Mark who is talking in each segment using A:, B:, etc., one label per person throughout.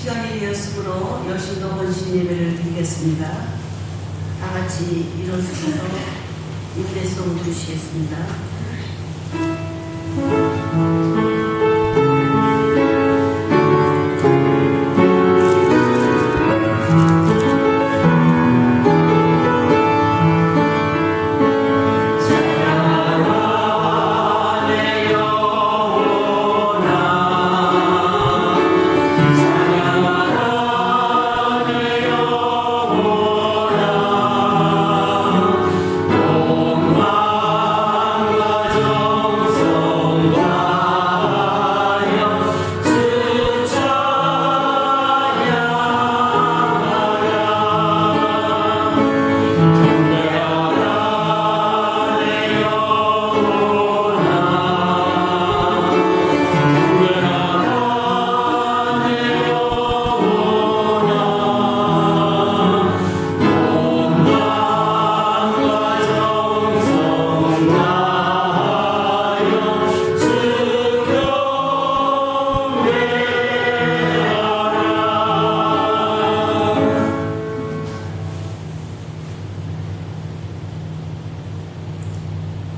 A: 시간이 되었으므로 여신도 헌신 예배를 드리겠습니다. 다 같이 일어서셔서 인내송 부르시겠습니다.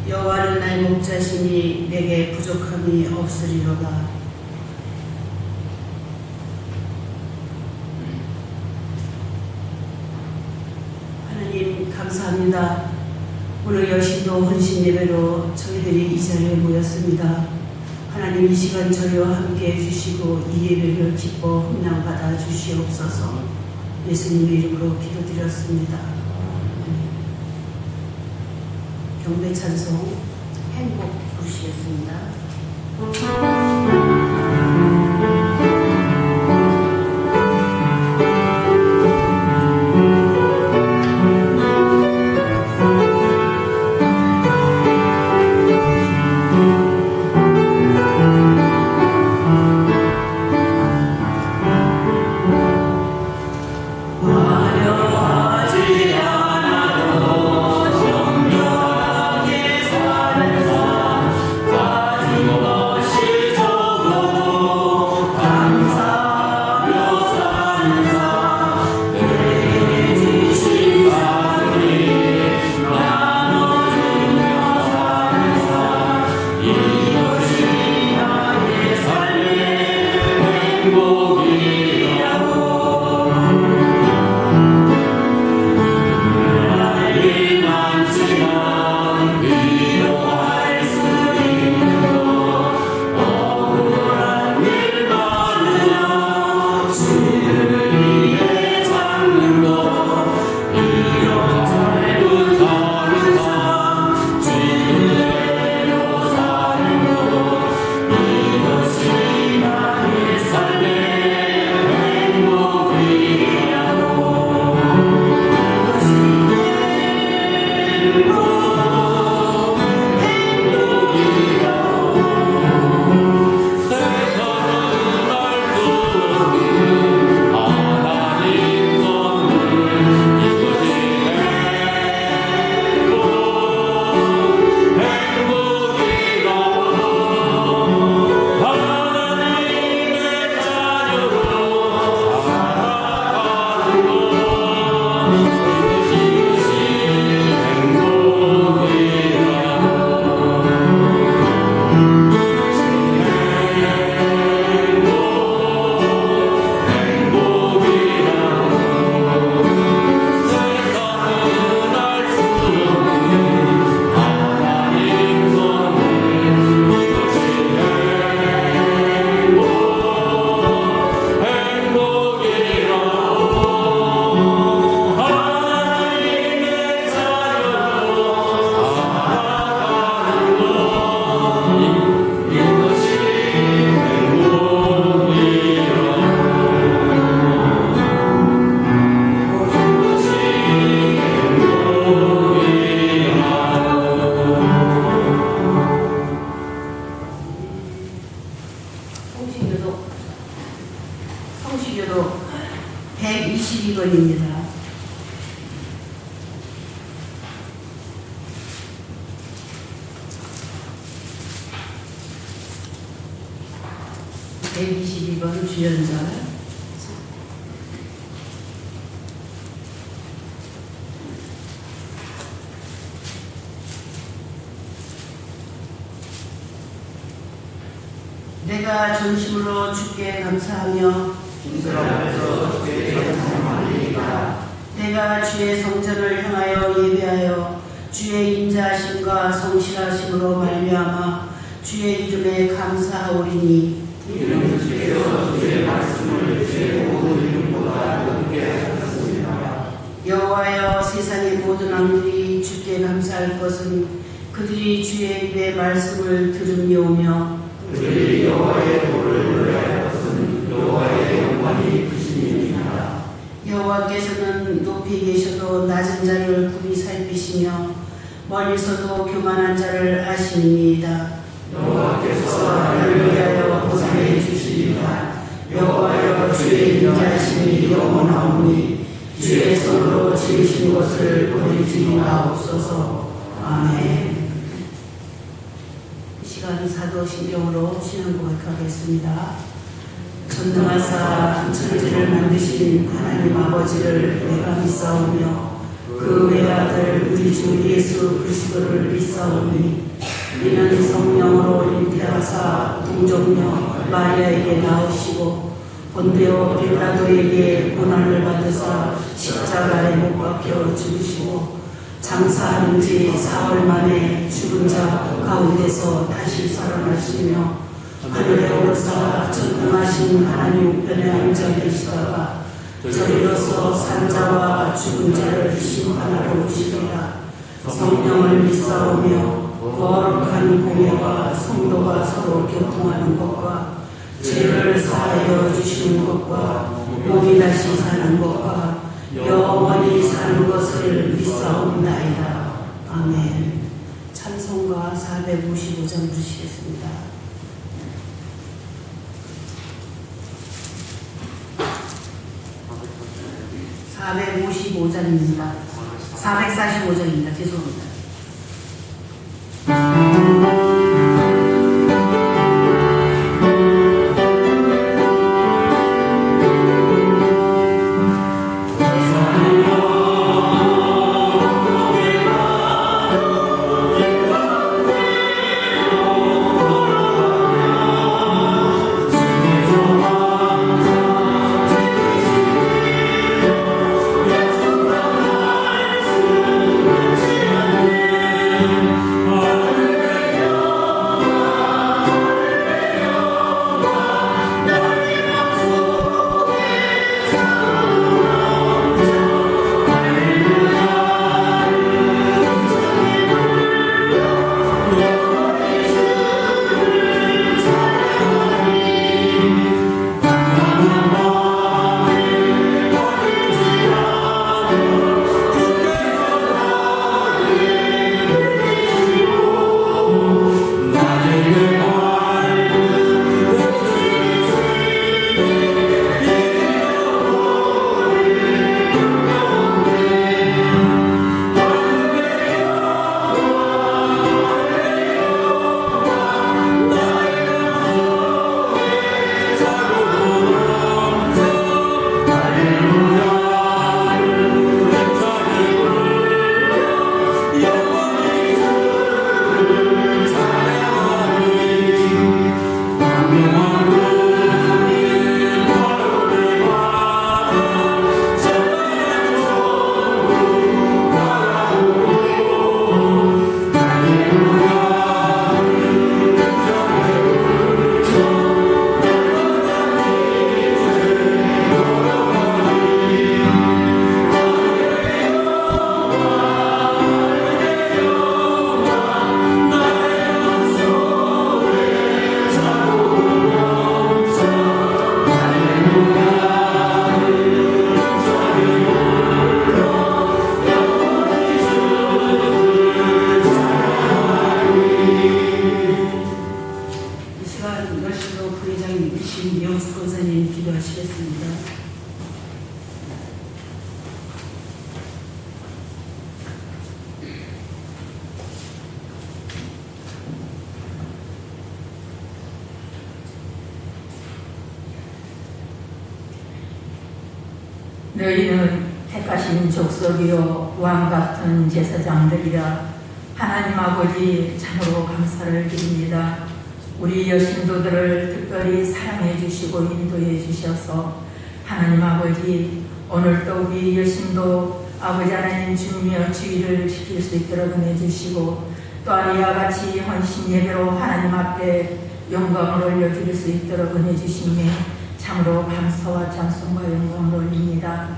A: 여호와는 나의 목자시니 내게 부족함이 없으리로다. 하나님 감사합니다. 오늘 여신도 헌신 예배로 저희들이 이 자리에 모였습니다. 하나님 이 시간 저희와 함께 해주시고 이 예배를 기뻐 흠양받아 주시옵소서. 예수님의 이름으로 기도드렸습니다. 경배 찬송 행복 부르시겠습니다. 성시교도 122번입니다. (122번) 주연절 내가 전심으로 주께 감사하며 내가 주의 성전을 향하여 예배하여 주의 인자하심과 성실하심으로 말미암아 주의 이름에 감사하오리니
B: 이는 주께서 주의 말씀을 제 모든 이름보다 높게 하셨습니다.
A: 여호와여 세상의 모든 왕들이 주께 감사할 것은 그들이 주의 입의 말씀을 들음이오며
B: 그들이 여호와의 도를 노래할 것은 여호와의 영광이 크심이니라.
A: 여호와께서는 높이 계셔도 낮은 자를 굽이 살피시며 멀리서도 교만한 자를 아시니이다.
B: 여호와께서 나를 위하여 보상해 주시리라. 여호와여 주의 인자하심이 영원하오니 주의 손으로 지으신 것을 버리지 마옵소서. 아멘.
A: 이 시간 사도신경으로 신앙 고백하겠습니다. 전능하사 천지를 만드신 하나님 아버지를 내가 믿사오며 그 외아들 우리 주 예수 그리스도를 믿사오니 이는 성령으로 잉태하사 동정녀 마리아에게 나오시고 본디오 빌라도에게 고난을 받으사 십자가에 못 박혀 죽으시고 장사한 지 사흘 만에 죽은 자 가운데서 다시 살아나시며 하늘에 오르사 전능하신 하나님 우편에 앉아 계시다가 저리로서 산자와 죽은 자를 심판하러 오시리라. 성령을 믿사오며 거룩한 공예와 성도가 서로 교통하는 것과 죄를 사하여 주시는 것과 몸이 다시 사는 것과 영원히 사는 것을 믿사옵나이다. 아멘. 찬송가 455장 부르시겠습니다. 455장입니다. 445장입니다. 죄송합니다.
C: 너희는 택하신 족속이요 왕같은 제사장들이라. 하나님 아버지 참으로 감사를 드립니다. 우리 여신도들을 특별히 사랑해 주시고 인도해 주셔서 하나님 아버지 오늘도 우리 여신도 아버지 하나님 주님의 주의를 지킬 수 있도록 은혜 주시고 또한 이와 같이 헌신 예배로 하나님 앞에 영광을 올려드릴 수 있도록 은혜 주시니 참으로 감사와 찬송과 영광을 올립니다.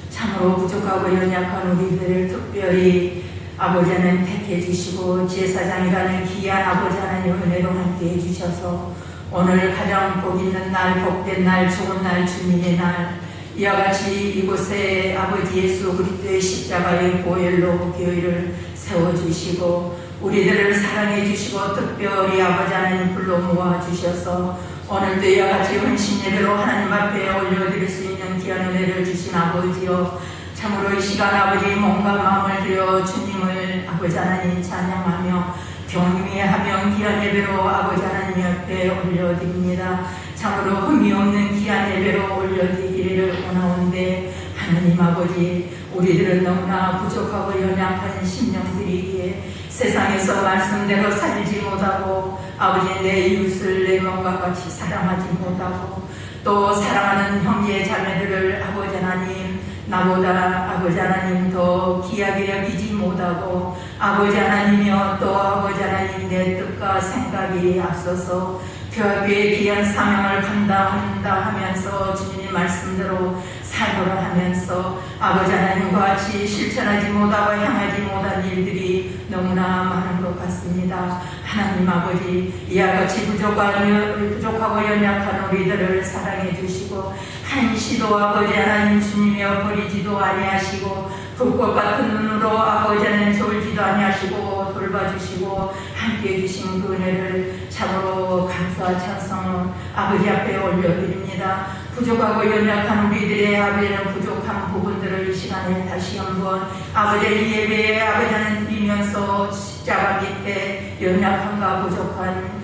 C: 참으로 부족하고 연약한 우리들을 특별히 아버지 하나님 택해 주시고 제사장이라는 귀한 아버지 하나님 은혜로 함께 해주셔서 오늘 가장 복 있는 날, 복된 날, 좋은 날, 주님의 날 이와 같이 이곳에 아버지 예수 그리스도의 십자가의 보혈로 교회를 세워주시고 우리들을 사랑해 주시고 특별히 아버지 하나님 불러 모아 주셔서 오늘도 이와 같이 헌신 예배로 하나님 앞에 올려드릴 수 있는 귀한 은혜를 주신 아버지여 참으로 이 시간 아버지 몸과 마음을 들여 주님을 아버지 하나님 찬양하며 경외하며 귀한 예배로 아버지 하나님 앞에 올려드립니다. 참으로 흠이 없는 귀한 예배로 올려드리기를 원하온데 하나님 아버지 우리들은 너무나 부족하고 연약한 심령들이기에 세상에서 말씀대로 살지 못하고 아버지 내 이웃을 내 몸과 같이 사랑하지 못하고 또 사랑하는 형제 자매들을 아버지 하나님 나보다 아버지 하나님 더 귀하게 여기지 못하고 아버지 하나님이여 또 아버지 하나님 내 뜻과 생각이 앞서서 교회의 귀한 사명을 감당한다 하면서 주님의 말씀대로 살고자 하면서 아버지 하나님과 같이 실천하지 못하고 향하지 못한 일들이 너무나 많은 것 같습니다. 하나님 아버지 이와 같이 부족하고 연약한 우리들을 사랑해 주시고 한시도 아버지 하나님 주님이여 버리지도 아니하시고 불꽃 같은 눈으로 아버지 하나님 졸지도 아니하시고 돌봐주시고 함께해 주신 그 은혜를 참으로 감사와 찬송을 아버지 앞에 올려드립니다. 부족하고 연약한 우리들의 아버지는 부족한 부분들을 이 시간에 다시 한번 아버지의 예배에 아버지 하나님 드리면서 십자가 밑에 연약함과 부족한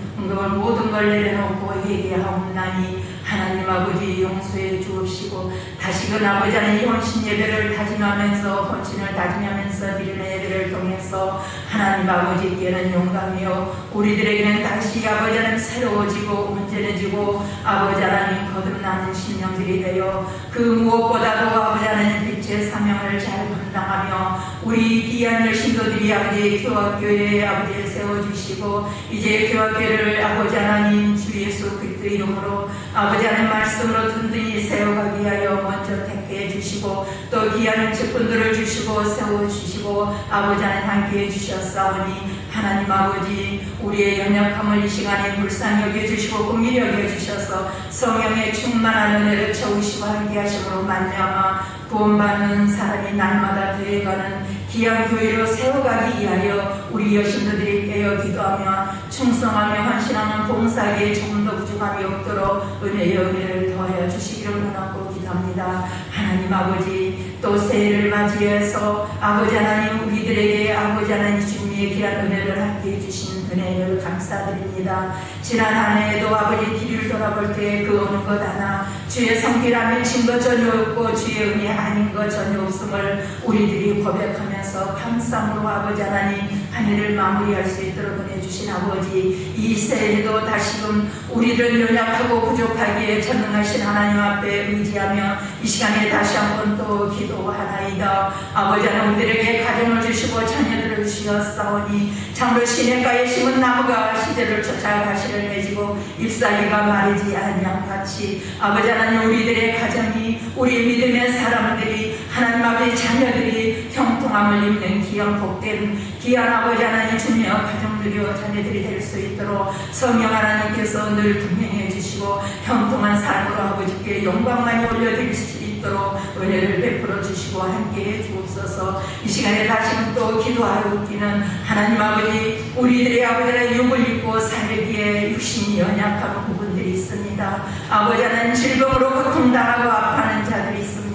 C: 모든 걸 내려놓고 회개하옵나니 하나님 아버지 용서해 주옵시고 다시금 아버지 하나님 헌신 예배를 다짐하면서 헌신을 다짐하면서 드리는 예배를 통해서 하나님 아버지께는 영광이요 우리들에게는 다시 아버지 하나님 새로워지고 온전해지고 아버지 하나님 거듭나는 심령들이 되어 그 무엇보다도 아버지 하나님 빛의 사명을 잘 감당하며 우리 귀한 여신도들이 아버지 교학교회에 아버지를 세워주시고 이제 교학교회를 아버지 하나님 주 예수 그리스도 이름으로 아버지 하나님 말씀으로 든든히 세워가기 위하여 먼저 택해 주시고 또 귀한 직분들을 주시고 세워주시고 아버지 하나님 함께해 주셨사오니 하나님 아버지 우리의 연약함을 이 시간에 불쌍히 여겨주시고 긍휼히 여겨주셔서 성령의 충만한 은혜를 채우시고 함께하심으로 말미암아 구원받는 사람이 날마다 되어가는 귀한 교회로 세워가기 위하여 우리 여신들이 깨어 기도하며 충성하며 헌신하는 봉사에 조금 더 부족함이 없도록 은혜의 은혜를 더하여 주시기를 원하고 기도합니다. 하나님 아버지 또 새해를 맞이해서 아버지 하나님 우리들에게 아버지 하나님 주님의 귀한 은혜를 함께해 주신 은혜를 감사드립니다. 지난 한 해에도 아버지 뒤를 돌아볼 때 그 어느 것 하나 주의 성기라면 진 것 전혀 없고 주의 은혜 아닌 것 전혀 없음을 우리들이 고백하면서 감사함으로 아버지 하나님 한 해를 마무리할 수 있도록 은혜 주신 아버지 이 새해에도 다시금 우리를 연약하고 부족하기에 전능하신 하나님 앞에 의지하며 이 시간에 다시 한번 또 기도하나이다. 아버지 하나님 우리들에게 가정을 주시고 자녀들을 주셨사오니 참으로 시냇가에 심은 나무가 시대를 쫓아가시를 맺고 잎사귀가 마르지 아니함 같이 아버지 하나님 우리들의 가정이 우리 믿음의 사람들이 하나님 아버지 자녀들이 형통함을 입는 귀한 복된 귀한 아버지 하나님 주님의 가정들이여 자녀들이 될 수 있도록 성령 하나님께서 늘 동행해 주시고 형통한 삶으로 아버지께 영광만이 올려드릴 수 있도록 은혜를 베풀어 주시고 함께해 주옵소서. 이 시간에 다시금 또 기도하옵기는 하나님 아버지 우리들의 아버지의 육을 입고 살기에 육신이 연약한 부분들이 있습니다. 아버지 하나님 질병으로 고통당하고 아파하는 자들이 있습니다.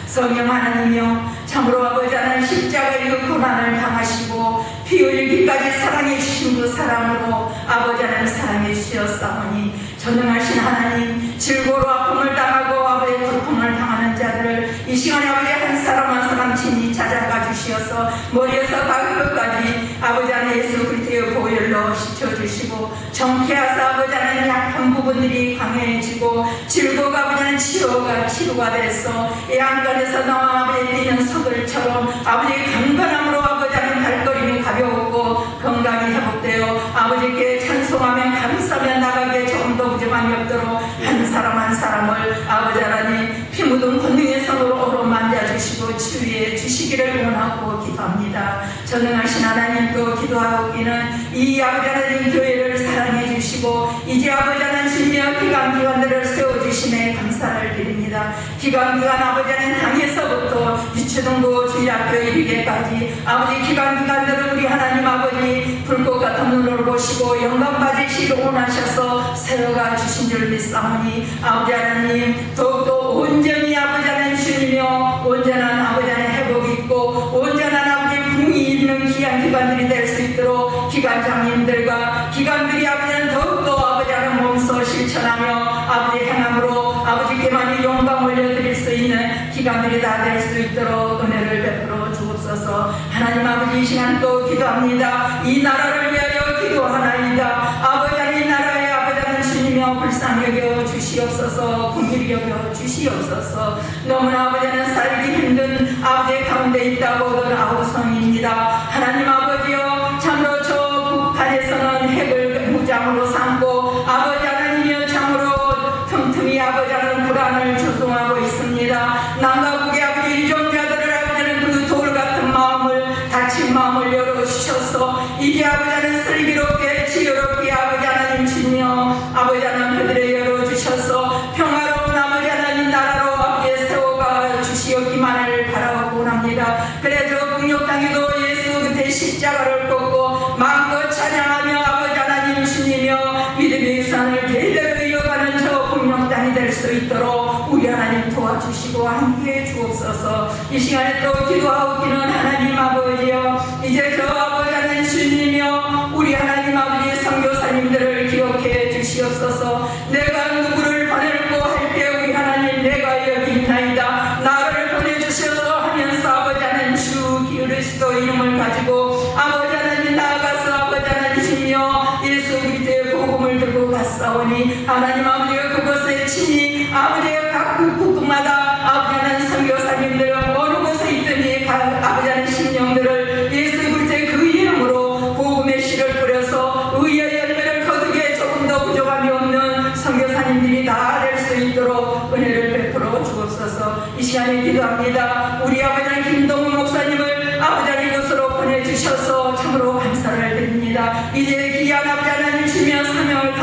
C: 성령 하나님이여 참으로 아버지 하나님 십자가의 그 고난을 당하시고 피 흘리기까지 사랑해 주신 그 사랑으로 아버지 하나님 사랑해 주셨사오니 전능하신 하나님 질고로 아픔을 당하고 아버지의 고통을 당하는 자들을 이 시간에 아버지 한 사람 한 사람 친히 찾아가 주시어서 머리에서 발끝까지 아버지 하나님 예수 그리스도의 보혈로 씻어주시고 정케하사 아버지 하나님 약한 부분들이 강해지고 질고가 아버지 하나님 치료가 됐어. 이 안간에서 나와 아버지 뛰는 서들처럼 아버지의 강건함으로 아버지 하나님 발걸음이 가벼웠고 건강이 회복되어 아버지께 찬송하며 감사하며 나가기에 조금 더 부족함이 없도록 한 사람 한 사람을 아버지 하나님 피 묻은 권능의 손으로 만져주시고 치유해 주시기를 원하고 기도합니다. 전능하신 하나님도 기도하기는 이 아버지 하나님 교회를 사랑해 주시고 이제 아버지 하나님이며 기관기관들을 세워주심에 감사를 드립니다. 기관기관 아버지 하나님 당에서부터 유초등부 주일학교 이르기까지 아버지 기관기관들을 우리 하나님 아버지 불꽃 같은 눈으로 보시고 영광 받으시기를 원하셔서 세워가 주신 줄 믿사오니 아버지 하나님 더욱더 온전히 아버지 하나님 주님이여 온전한 아버지 하나님 회복이 있고 온전한 아버지 궁이 있는 귀한 기관들이 될 수 있도록 기관장님들과 기관들이 아버지 하나님 더욱더 아버지 하나님 몸소 실천하며 아버지 행함으로 아버지께만이 영광 올려드릴 수 있는 기관들이 다 될 수 있도록 은혜를 베풀어 주옵소서. 하나님 아버지 이 시간 또 기도합니다. 이 나라를 위하여 기도하나이다. 아버지 하나님 이 나라에 아버지 하나님 주님이여 불쌍히 여겨 주시옵소서. 긍휼히 여겨 주시옵소서. 너무나 아버지 하나님 살기 힘든 아버지의 가운데 있다고들 아우성입니다. 하나님 아버지여 참으로 저 북한에서는 핵을 무장으로 삼고 아버지 하나님이여 참으로 틈틈이 아버지 하나님 불안을 조성하고 있습니다. 남과 북의 아버지 일종자들을 아버지는 그 돌 같은 마음을 다친 마음을 열어주셔서 이제 아버지 하나님 슬기롭게 지혜롭게 아버지 하나님 주며 아버지 하나님 그들을 열어주셔서 평화로운 아버지 하나님 나라로 아버지 세워가 주시옵기만을 바라고 원합니다. 그래 저 북녘 땅에도 예수 그때 십자가를 꺾고 마음껏 찬양하며 아버지 하나님 주님이여 믿음의 산을 대대로 이어가는 저 북녘 땅이 될 수 있도록 우리 하나님 도와주시고 함께해 주옵소서. 이 시간에 또 기도하옵기는 하나님 아버지여 이제 저 아버지 하나님 주님이여 우리 하나님 아버지 선교사님들을 기억해 주시옵소서. 내가 누구를 보낼고 할 때 우리 하나님 내가 여기 있나이다 나를 보내주셔서 하면서 아버지 하나님 주 그리스도 이름을 가지고 아버지 하나님 나아가서 아버지 하나님 주며 예수 그리스도의 복음을 들고 갔사오니 하나님 아버지가 그곳에 친히 아버지의 각 국마다 아버지 하나님 선교사님들 어느 곳에 있더니 아버지 하나님 신령들을 예수 그리스도의 그 이름으로 복음의 씨를 뿌려서 의의 열매를 거두기에 조금 더 부족함이 없는 선교사님들이 다 될 수 있도록 은혜를 베풀어 주옵소서. 이 시간에 기도합니다. 우리 아버지 하나님 김동훈 목사님을 아버지 하나님 이곳으로 보내주셔서 참으로 감사를 드립니다. 이제 귀한 아버지 하나님 주며 사명을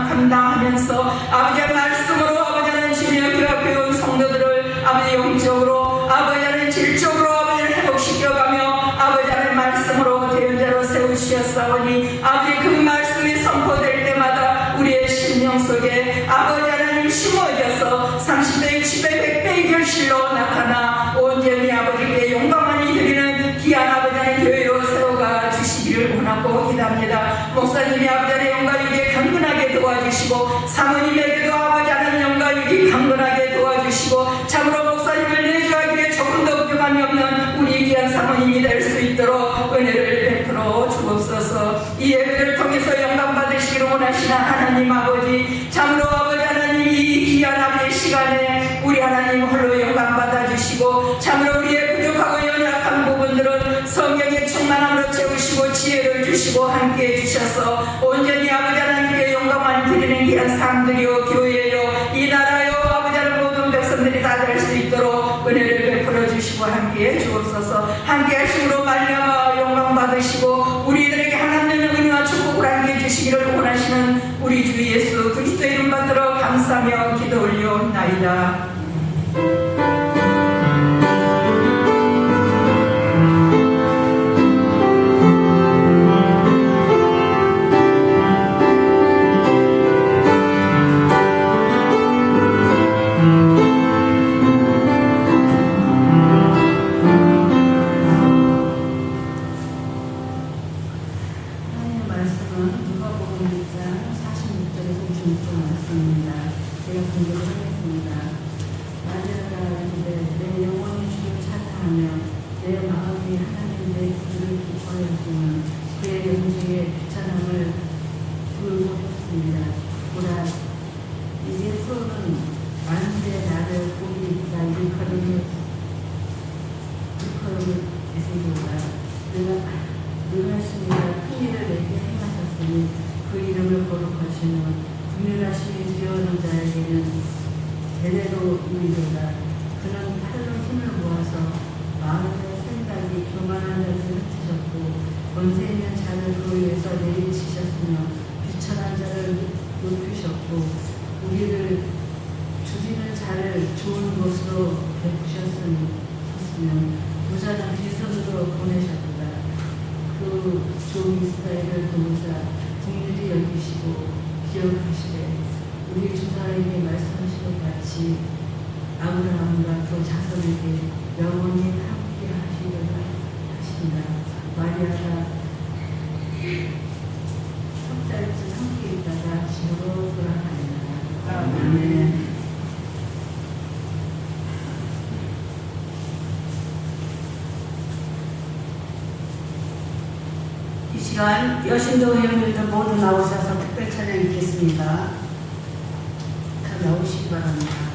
C: 감당하면서 아버지 하나님 말씀으로 아버지 하나님 주며 교회온 성도들을 아버지 영적으로 아버지 하나님 질적으로 아버지 하나님 회복시켜가며 아버지 하나님 말씀으로 대연자로 세우시었사오니 아버지 그 말씀이 선포될 때마다 우리의 심령 속에 아버지 하나님 심어져서 30배, 60배, 100배의 결실로 나타나 온전히 아버지께 영광만이 드리는 귀한 아버지 하나님 교회로 세워가 주시기를 원하고 기도합니다. 목사님이 아버지 하나님 영광유기 강건하게 도와주시고 사모님에게도 아버지 하나님 영광유기 강건하게 도와주시고 참으로 목사님을 내주하기에 조금 더 부족함이 없는 우리 귀한 사모님이 될 수 있도록 은혜를 베풀어 주옵소서. 이 예배를 통해서 영광 받으시기를 원하시는 하나님 아버지 참으로 아버지 하나님 이 귀한 아버지의 시간에 우리 하나님 홀로 영광 받아주시고 참으로 우리의 부족하고 연약한 부분들은 성령의 충만함으로 채우시고 지혜를 주시고 함께해 주셔서 온전히 아버지 하나님께 영광만 드리는 귀한 사람들이요 교회요 이 나라요 아버지 하나님 모든 백성들이 다 될 수 있도록 은혜를 베풀어 주시고 함께해 주옵소서. 함께 하심으로 말미암아 영광 받으시고 우리들에게 하나님의 은혜와 축복을 함께해 주시기를 원하시는 우리 주 예수 그리스도 이름 받들어 감사하며 기도 올려옵나이다.
D: 그의 영생의 귀찮음을 불고 드리겠습니다. 보라, 이제 수는 많은데 나를 보기 있다. 일컬음을 되새기오라. 능하시니라 큰 일을 내게 행하셨으니 그 이름을 거룩하시며 국률하심이 뛰어오는 자에게는 대대로 이르리라. 그는 팔로 힘을 모아서 마음의 생각이 교만한 자를 흩으셨고 권세 있는 자를 그 위에서 내리치셨으며 비천한 자를 높이셨고 우리를 주지는 자를 좋은 것으로 베푸셨으며 부자는 빈손으로 보내셨도다. 그 종 이스라엘을 도우사 긍휼히 여기시고 기억하시되 우리 조상에게 말씀하신 것 같이 아브라함과 그 자손에게 영원히 함께 하시려고 하신다. 마리아가 석 달쯤 함께 있다가 집으로 돌아가니라. 아멘.
A: 이 시간 여신도 회원들도 모두 나오셔서 특별 찬양 있겠습니다. 다 나오시기 바랍니다.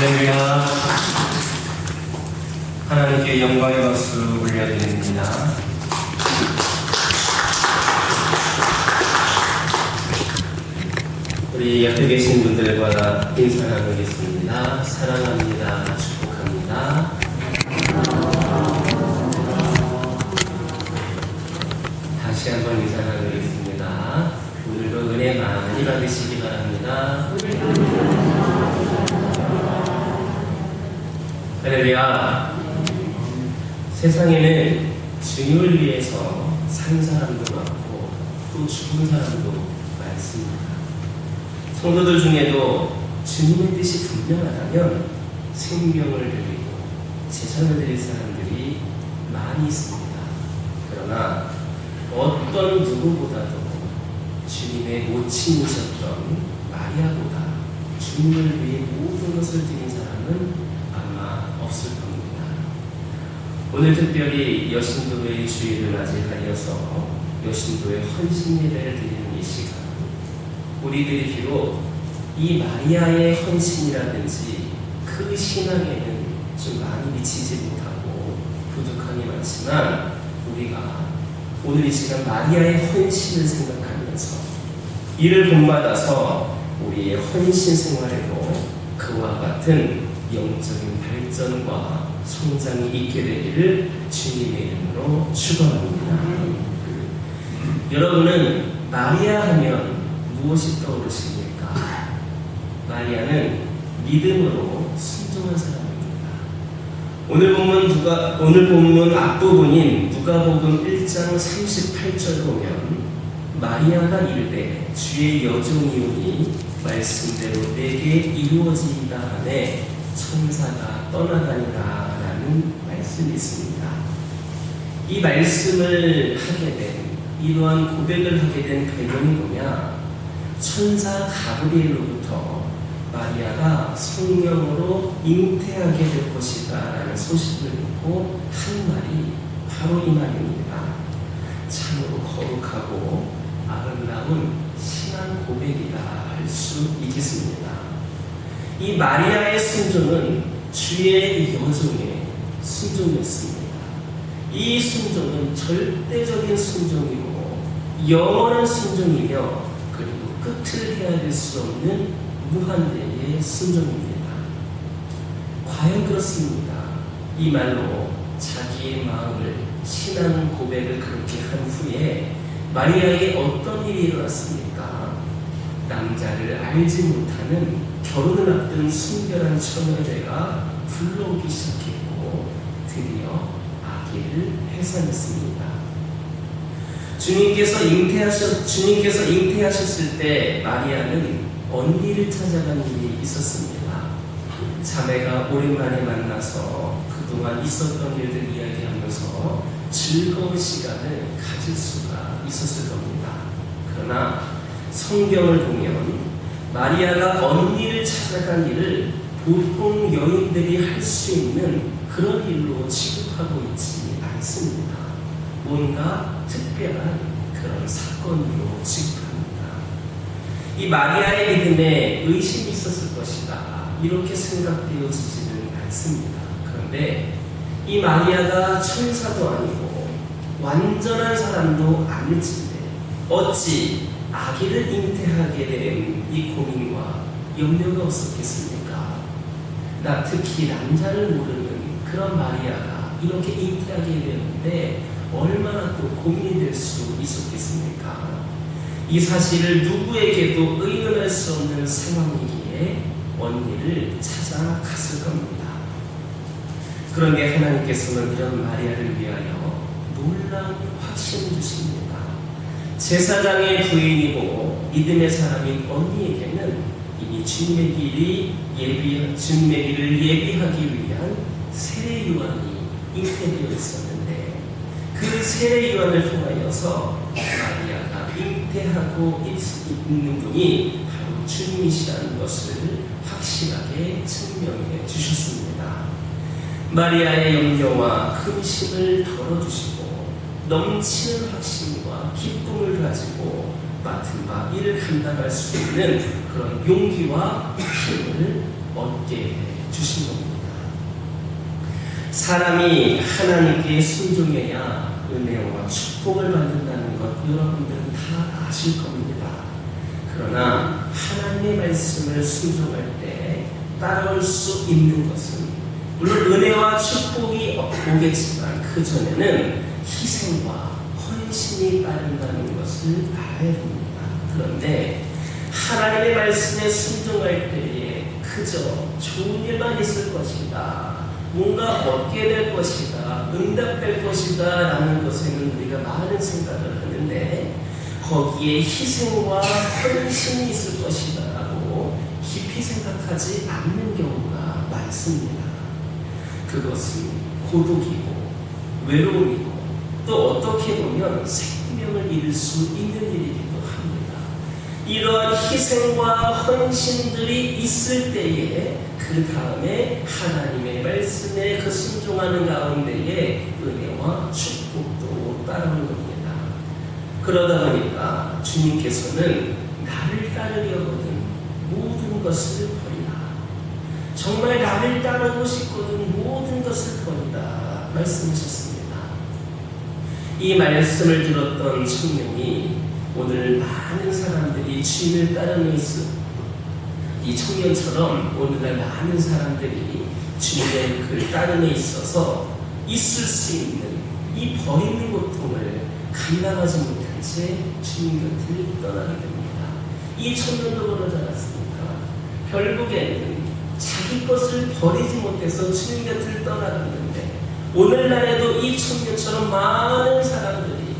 B: 할렐루야. 하나님께 영광의 박수 올려드립니다. 우리 옆에 계신 분들과 인사 나누겠습니다. 사랑합니다. 축복합니다. 다시 한번 인사 나누겠습니다. 오늘도 은혜 많이 받으시기 바랍니다. 할렐루야. 세상에는 주님을 위해서 산 사람도 많고 또 죽은 사람도 많습니다. 성도들 중에도 주님의 뜻이 분명하다면 생명을 드리고 재산을 드릴 사람들이 많이 있습니다. 그러나 어떤 누구보다도 주님의 모친이셨던 마리아보다 주님을 위해 모든 것을 드린 사람은 아마 없을 겁니다. 오늘 특별히 여신도의 주일을 맞이하여서 여신도의 헌신 예배를 드리는 이 시간, 우리들이 비록 이 마리아의 헌신이라든지 그 신앙에는 좀 많이 미치지 못하고 부족함이 많지만, 우리가 오늘 이 시간 마리아의 헌신을 생각하면서 이를 본받아서 우리의 헌신 생활에도 그와 같은 영적인 발전과 성장이 있게 되기를 주님의 이름으로 축원합니다. 여러분은 마리아 하면 무엇이 떠오르십니까? 마리아는 믿음으로 순종한 사람입니다. 오늘 본문 앞부분인 누가복음 1장 38절 보면 마리아가 이르되 주의 여종이오니 말씀대로 내게 이루어지이다 하네 천사가 떠나가니라 라는 말씀이 있습니다. 이 말씀을 하게 된, 이러한 고백을 하게 된 배경이 뭐냐? 천사 가브리엘로부터 마리아가 성령으로 잉태하게 될 것이다 라는 소식을 듣고 한 말이 바로 이 말입니다. 참으로 거룩하고 아름다운 신앙 고백이다 할 수 있겠습니다. 이 마리아의 순종은 주의 여종의 순종이었습니다. 이 순종은 절대적인 순종이고 영원한 순종이며, 그리고 끝을 헤아릴 수 없는 무한대의 순종입니다. 과연 그렇습니다. 이 말로 자기의 마음을, 신앙 고백을 그렇게 한 후에 마리아에게 어떤 일이 일어났습니까? 남자를 알지 못하는 결혼을 앞둔 순결한 처녀애가 불러오기 시작했고 드디어 아기를 해산했습니다. 주님께서 잉태하셨을 때 마리아는 언니를 찾아간 일이 있었습니다. 자매가 오랜만에 만나서 그동안 있었던 일들 이야기하면서 즐거운 시간을 가질 수가 있었을 겁니다. 그러나 성경을 보면 마리아가 언니를 찾아간 일을 보통 여인들이 할 수 있는 그런 일로 취급하고 있지 않습니다. 뭔가 특별한 그런 사건으로 취급합니다. 이 마리아의 믿음에 의심이 있었을 것이다, 이렇게 생각되어지지는 않습니다. 그런데 이 마리아가 천사도 아니고 완전한 사람도 아닐진데 어찌 아기를 잉태하게 된 이 고민과 염려가 없었겠습니까? 나 특히 남자를 모르는 그런 마리아가 이렇게 잉태하게 되는데 얼마나 또 고민이 될 수 있었겠습니까? 이 사실을 누구에게도 의논할 수 없는 상황이기에 언니를 찾아갔을 겁니다. 그런데 하나님께서는 이런 마리아를 위하여 놀라운 확신을 주십니다. 제사장의 부인이고 믿음의 사람인 언니에게는 이미 주님의 길을 예비하기 위한 세례 요한이 잉태되어 있었는데, 그 세례 요한을 통하여서 마리아가 잉태하고 있는 분이 바로 주님이시라는 것을 확실하게 증명해 주셨습니다. 마리아의 염려와 근심을 덜어주시고 넘치는 확신과 기쁨을 가지고 맡은 바 일을 감당할 수 있는 그런 용기와 힘을 얻게
E: 주신 겁니다. 사람이 하나님께 순종해야 은혜와 축복을 받는다는 것 여러분들은 다 아실 겁니다. 그러나 하나님의 말씀을 순종할 때 따라올 수 있는 것은 물론 은혜와 축복이 오겠지만 그 전에는 희생과 헌신이 따른다는 것을 알아야 됩니다. 그런데 하나님의 말씀에 순종할 때에 그저 좋은 일만 있을 것이다, 뭔가 얻게 될 것이다, 응답될 것이다 라는 것에는 우리가 많은 생각을 하는데 거기에 희생과 헌신이 있을 것이다 라고 깊이 생각하지 않는 경우가 많습니다. 그것은 고독이고 외로움이고 또 어떻게 보면 생명을 잃을 수 있는 일이기도 합니다. 이러한 희생과 헌신들이 있을 때에 그 다음에 하나님의 말씀에 그 순종하는 가운데에 은혜와 축복도 따르는 겁니다. 그러다 보니까 주님께서는 나를 따르려거든 모든 것을 버리라, 정말 나를 따르고 싶거든 모든 것을 버리라 말씀하셨습니다. 이 말씀을 들었던 청년이 오늘 많은 사람들이 주님을 따르는 이 청년처럼 오늘날 많은 사람들이 주님의 그 따름에 있어서 있을 수 있는 이 버리는 고통을 감당하지 못한 채 주님 곁을 떠나게 됩니다. 이 청년도 그러지 않았습니까? 결국에는 자기 것을 버리지 못해서 주님 곁을 떠나갔는데 오늘날에도 이 청년처럼 많은 사람들이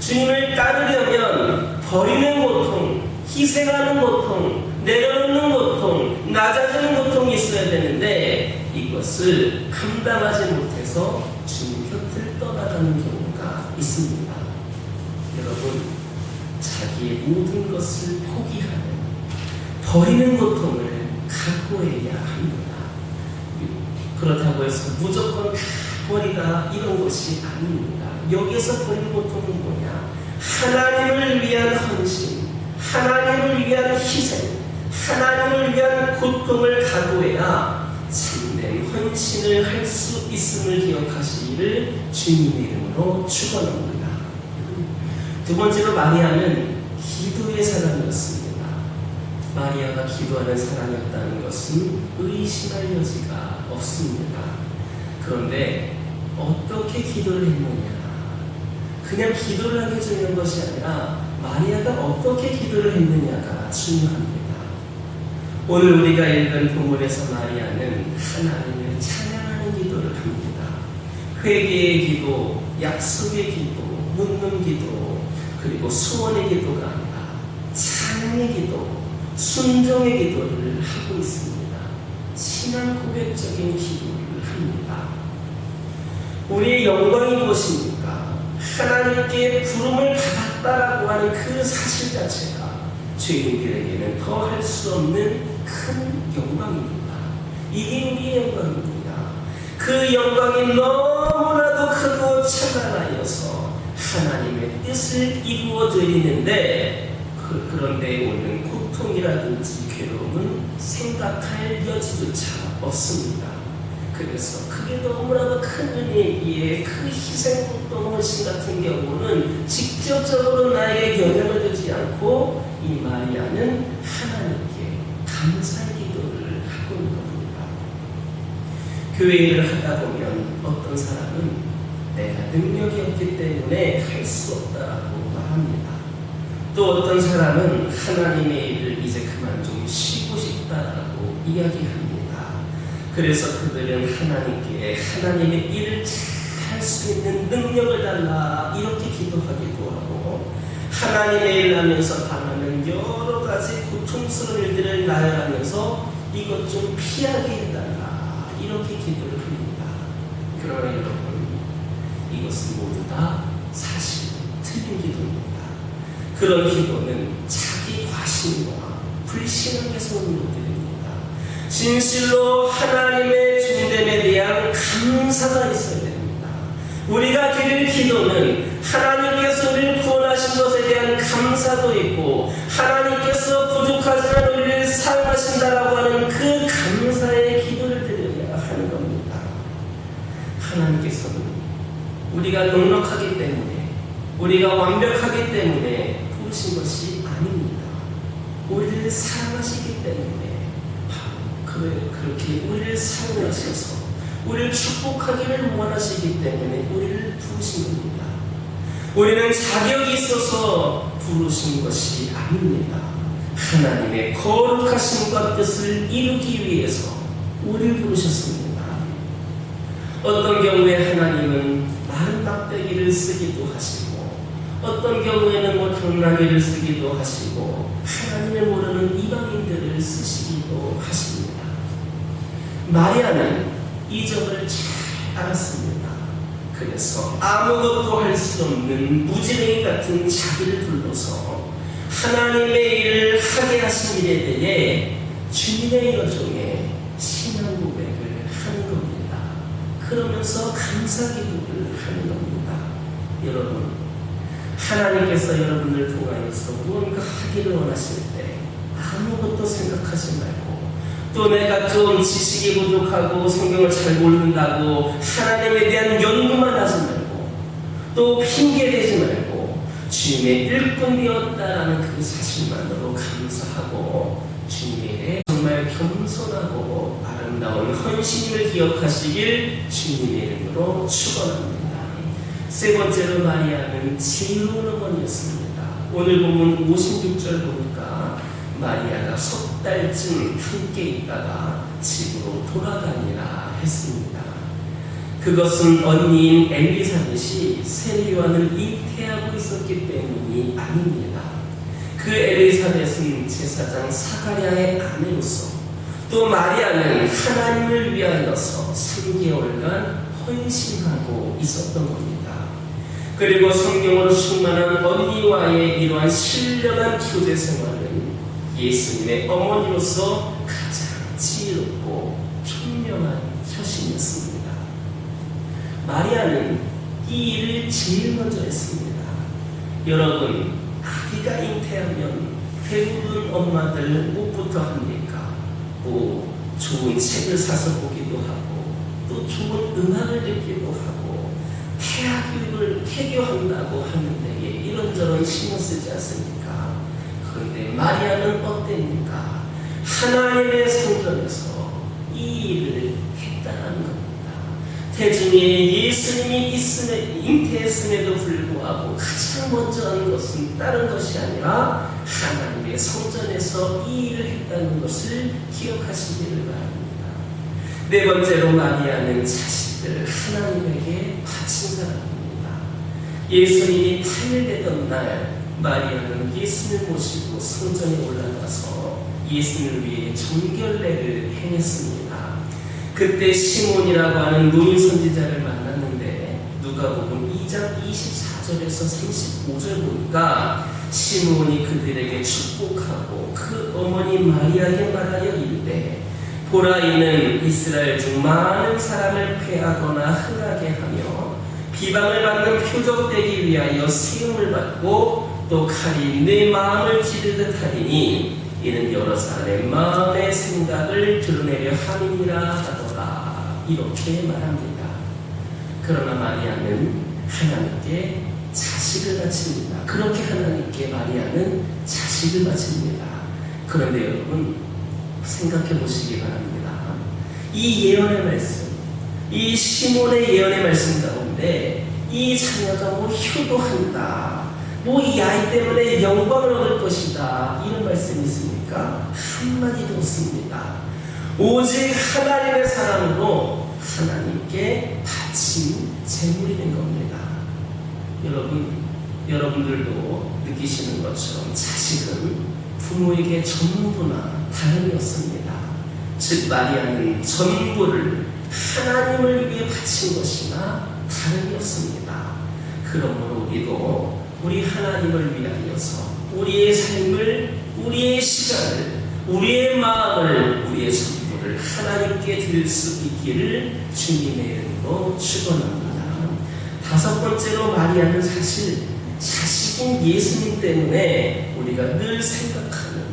E: 주님을 따르려면 버리는 고통, 희생하는 고통, 내려놓는 고통, 낮아지는 고통이 있어야 되는데 이것을 감당하지 못해서 주님 곁을 떠나가는 경우가 있습니다. 여러분, 자기의 모든 것을 포기하는 버리는 고통을 각오해야 합니다. 그렇다고 해서 무조건 다 버리다 이런 것이 아닙니다. 여기서 버리는 고통은 뭐냐? 하나님을 위한 헌신, 하나님을 위한 희생, 하나님을 위한 고통을 각오해야 참된 헌신을 할 수 있음을 기억하시기를 주님의 이름으로 축원합니다. 두 번째로 마리아는 기도의 사람이었습니다. 마리아가 기도하는 사람이었다는 것은 의심할 여지가 없습니다. 그런데 어떻게 기도를 했느냐? 그냥 기도를 하게 주는 것이 아니라 마리아가 어떻게 기도를 했느냐가 중요합니다. 오늘 우리가 읽은 본문에서 마리아는 하나님을 찬양하는 기도를 합니다. 회개의 기도, 약속의 기도, 묻는 기도, 그리고 소원의 기도가 아니라 찬양의 기도, 순종의 기도를 하고 있습니다. 신앙 고백적인 기도를 합니다. 우리의 영광이 무엇입니까? 하나님께 부름을 받았다라고 하는 그 사실 자체가 죄인들에게는 더 할 수 없는 큰 영광입니다. 이게 우리의 영광입니다. 그 영광이 너무나도 크고 찬란하여서 하나님의 뜻을 이루어드리는데 그런데 오는 고통이라든지 괴로움은 생각할 여지조차 없습니다. 그래서 그게 너무나도 큰 은혜이기에 그 희생, 고통, 헌신 같은 경우는 직접적으로 나에게 영향을 주지 않고 이 마리아는 하나님께 감사의 기도를 하고 있는 겁니다. 교회 일을 하다 보면 어떤 사람은 내가 능력이 없기 때문에 할 수 없다라고 말합니다. 또 어떤 사람은 하나님의 일을 이제 그만 좀 쉬고 싶다라고 이야기합니다. 그래서 그들은 하나님께 하나님의 일을 잘 할 수 있는 능력을 달라 이렇게 기도하기도 하고 하나님의 일을 하면서 당하는 여러 가지 고통스러운 일들을 나열하면서 이것 좀 피하게 해달라 이렇게 기도를 합니다. 그러나 여러분, 이것은 모두 다 사실 틀린 기도입니다. 그런 기도는 자기 과신과 불신앙에서 오는 것들입니다. 진실로 하나님의 중됨에 대한 감사가 있어야 됩니다. 우리가 드릴 기도는 하나님께서 우리를 구원하신 것에 대한 감사도 있고 하나님께서 부족하지만 우리를 사랑하신다라고 하는 그 감사의 기도를 드려야 우리가 완벽하기 때문에 부르신 것이 아닙니다. 우리를 사랑하시기 때문에 바로 그렇게 우리를 사랑하셔서 우리를 축복하기를 원하시기 때문에 우리를 부르신 겁니다. 우리는 자격이 있어서 부르신 것이 아닙니다. 하나님의 거룩하심과 뜻을 이루기 위해서 우리를 부르셨습니다. 어떤 경우에 하나님은 마른 막대기를 쓰기도 하시고 어떤 경우에는 경나기를 쓰기도 하시고 하나님을 모르는 이방인들을 쓰시기도 하십니다. 마리아는 이 점을 잘 알았습니다. 그래서 아무것도 할 수 없는 무지랭이 같은 자기를 불러서 하나님의 일을 하게 하신 일에 대해 주님의 여종에 신앙 고백을 하는 겁니다. 그러면서 감사기도를 하는 겁니다. 여러분, 하나님께서 여러분을 통하여서 무언가 하기를 원하실 때 아무것도 생각하지 말고 또 내가 좀 지식이 부족하고 성경을 잘 모른다고 하나님에 대한 연구만 하지 말고 또 핑계대지 말고 주님의 일꾼 되었다라는 그 사실만으로 감사하고 주님의 정말 겸손하고 아름다운 헌신을 기억하시길 주님의 이름으로 축원합니다. 세 번째로 마리아는 지혜로운 어머니였습니다. 오늘 보면 56절 보니까 마리아가 석 달쯤 함께 있다가 집으로 돌아가니라 했습니다. 그것은 언니인 엘리사벳이 세례 요한을 잉태하고 있었기 때문이 아닙니다. 그 엘리사벳은 제사장 사가랴의 아내로서 또 마리아는 하나님을 위하여서 3개월간 헌신하고 있었던 겁니다. 그리고 성경으로 충만한 언니와의 이러한 신령한 교제 생활은 예수님의 어머니로서 가장 지혜롭고 총명한 처신이었습니다. 마리아는 이 일을 제일 먼저 했습니다. 여러분, 아기가 잉태하면 대부분 엄마들 무엇부터 합니까? 뭐 좋은 책을 사서 보기도 하고 또 좋은 음악을 듣기도 하고 태아 교육을 태교한다고 하는데 이런저런 신경 쓰지 않습니까? 그런데 마리아는 어땠습니까? 하나님의 성전에서 이 일을 했다는 겁니다. 태중에 예수님이 잉태했음에도 불구하고 가장 먼저 하는 것은 다른 것이 아니라 하나님의 성전에서 이 일을 했다는 것을 기억하시기를 바랍니다. 네 번째로 마리아는 자식을 하나님에게 바친 사람입니다. 예수님이 8일 되던 날 마리아는 예수님을 모시고 성전에 올라가서 예수님을 위해 정결례를 행했습니다. 그때 시몬이라고 하는 노인 선지자를 만났는데 누가복음 2장 24절에서 35절 보니까 시몬이 그들에게 축복하고 그 어머니 마리아에게 말하여 이르되 보라, 이는 이스라엘 중 많은 사람을 폐하거나 흥하게 하며 비방을 받는 표적되기 위하여 세움을 받고 또 칼이 내 마음을 찌르듯 하리니 이는 여러 사람의 마음의 생각을 드러내려 함이니라 하더라. 이렇게 말합니다. 그러나 마리아는 하나님께 자식을 바칩니다. 그렇게 하나님께 마리아는 자식을 바칩니다. 그런데 여러분, 생각해 보시기 바랍니다. 이 예언의 말씀, 이 시몬의 예언의 말씀 가운데 이 자녀가 뭐 효도한다, 뭐 이 아이 때문에 영광을 얻을 것이다, 이런 말씀이 있습니까? 한마디도 없습니다. 오직 하나님의 사랑으로 하나님께 바친 제물이 된 겁니다. 여러분들도 느끼시는 것처럼 자식은 부모에게 전부나 다름이 없습니다. 즉 마리아는 전부를 하나님을 위해 바친 것이나 다름이 없습니다. 그러므로 우리도 우리 하나님을 위하여서 우리의 삶을, 우리의 시간을, 우리의 마음을, 우리의 전부를 하나님께 드릴 수 있기를 주님의 이름으로 축원합니다. 다섯 번째로 마리아는 사실 자식인 예수님 때문에 우리가 늘 생각하는,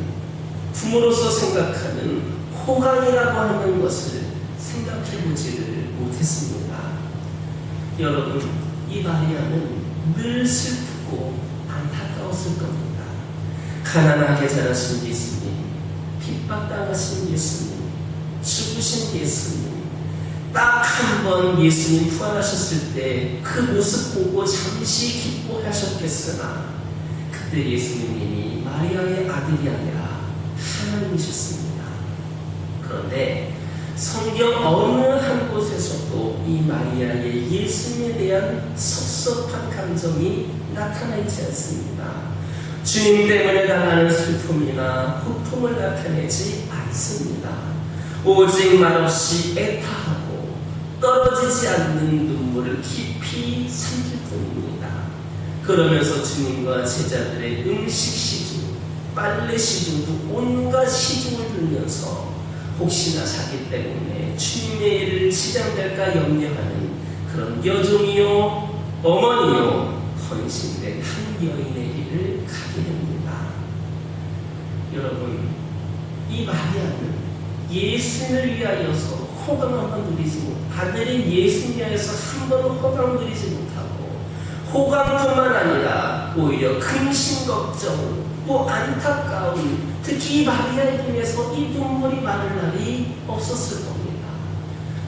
E: 부모로서 생각하는 호강이라고 하는 것을 생각해보지를 못했습니다. 여러분, 이 마리아는 늘 슬프고 슬프고 안타까웠을 겁니다. 가난하게 자라신 예수님, 핍박당하신 예수님, 죽으신 예수님, 딱 한 번 예수님 부활하셨을 때 그 모습 보고 잠시 기뻐하셨겠으나 그때 예수님이 마리아의 아들이 아니라 하나님이셨습니다. 그런데 성경 어느 한 곳에서도 이 마리아의 예수님에 대한 섭섭한 감정이 나타나 있지 않습니다. 주님 때문에 당하는 슬픔이나 고통을 나타내지 않습니다. 오직 말없이 애타하고 떨어지지 않는 눈물을 깊이 삼킬 뿐입니다. 그러면서 주님과 제자들의 음식 시중, 빨래 시중도 온갖 시중을 들면서 혹시나 자기 때문에 주님의 일을 지장될까 염려하는 그런 여종이요 어머니요 헌신된 한 여인의 길을 가게 됩니다. 여러분, 이 마리아는 예수님을 위하여서 호감 한번 누리지 못, 아들인 예수님 위하여서 한 번은 호감 누리지 못하고, 호감뿐만 아니라 오히려 근심 걱정, 또 안타까운, 특히 이 마리아의 눈에서 이 눈물이 마를 날이 없었을 겁니다.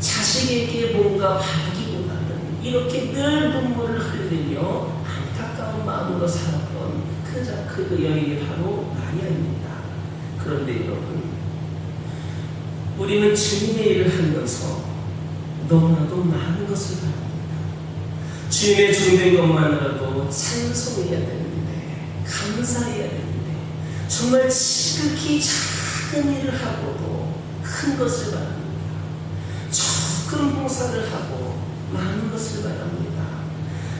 E: 자식에게 뭔가 바라기보다는 이렇게 늘 눈물을 흘리며 안타까운 마음으로 살았던 그 여인이 바로 마리아입니다. 그런데 여러분, 우리는 주님의 일을 하면서 너무나도 많은 것을 바랍니다. 주님의 종된 것만으로도 찬송해야 되는데, 감사해야 되는데, 정말 지극히 작은 일을 하고도 큰 것을 바랍니다. 조금 봉사를 하고 많은 것을 바랍니다.